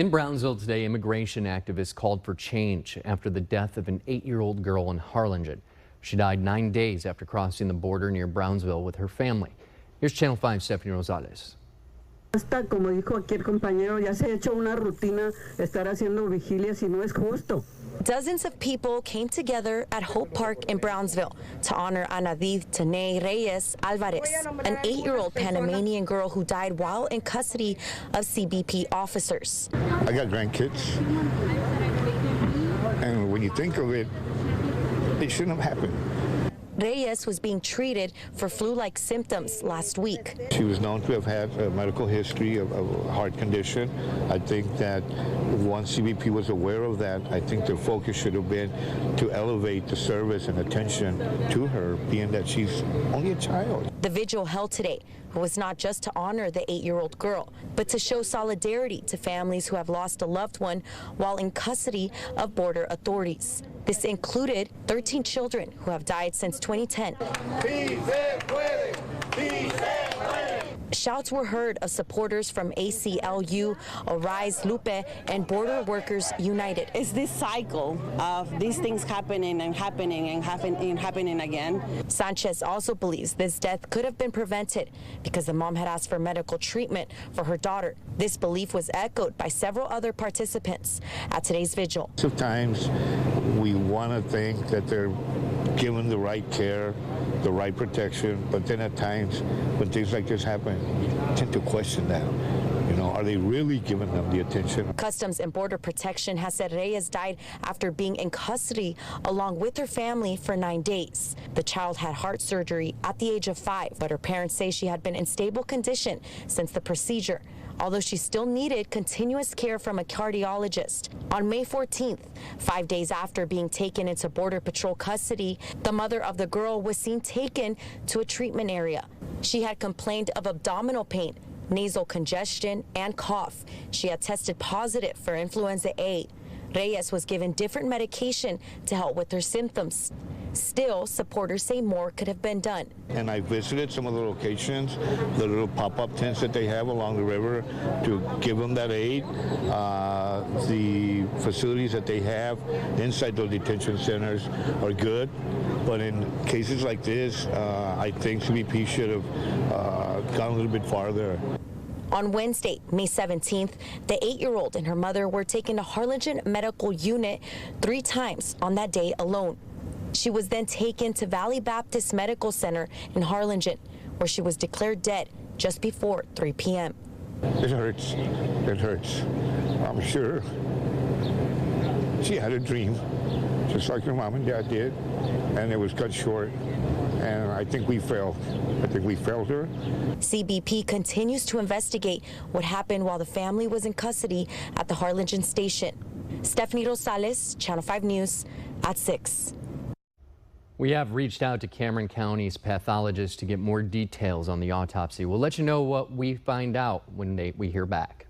In Brownsville today, immigration activists called for change after the death of an 8-year-old girl in Harlingen. She died 9 days after crossing the border near Brownsville with her family. Here's Channel 5's Stephanie Rosales. Como dijo aquí el compañero, ya se ha hecho una rutina estar haciendo vigilias y no es justo. Dozens of people came together at Hope Park in Brownsville to honor Anadith Tanay Reyes Alvarez, an 8-year-old Panamanian girl who died while in custody of CBP officers. I got grandkids, and when you think of it, it shouldn't have happened. Reyes was being treated for flu-like symptoms last week. She was known to have had a medical history of a heart condition. I think that once CBP was aware of that, I think their focus should have been to elevate the service and attention to her, being that she's only a child. The vigil held today was not just to honor the 8-year-old girl, but to show solidarity to families who have lost a loved one while in custody of border authorities. This included 13 children who have died since 2010. Shouts were heard of supporters from ACLU, Arise Lupe, and Border Workers United. It's this cycle of these things happening and happening and happening again. Sanchez also believes this death could have been prevented because the mom had asked for medical treatment for her daughter. This belief was echoed by several other participants at today's vigil. Sometimes we want to think that they're given the right care, the right protection, but then at times when things like this happen, you tend to question that. You know, are they really giving them the attention? Customs and Border Protection has said Reyes died after being in custody along with her family for 9 days. The child had heart surgery at the age of 5, but her parents say she had been in stable condition since the procedure, although she still needed continuous care from a cardiologist. On May 14th, 5 days after being taken into Border Patrol custody, the mother of the girl was seen taken to a treatment area. She had complained of abdominal pain, nasal congestion, and cough. She had tested positive for influenza A. Reyes was given different medication to help with her symptoms. Still, supporters say more could have been done. And I visited some of the locations, the little pop-up tents that they have along the river to give them that aid. The facilities that they have inside those detention centers are good, but in cases like this, I think CBP should have gone a little bit farther. On Wednesday, May 17th, the 8-year-old and her mother were taken to Harlingen Medical Unit 3 times on that day alone. She was then taken to Valley Baptist Medical Center in Harlingen, where she was declared dead just before 3 p.m. It hurts. It hurts. I'm sure she had a dream, just like her mom and dad did, and it was cut short. And I think we failed. I think we failed her. CBP continues to investigate what happened while the family was in custody at the Harlingen station. Stephanie Rosales, Channel 5 News at 6. We have reached out to Cameron County's pathologist to get more details on the autopsy. We'll let you know what we find out when we hear back.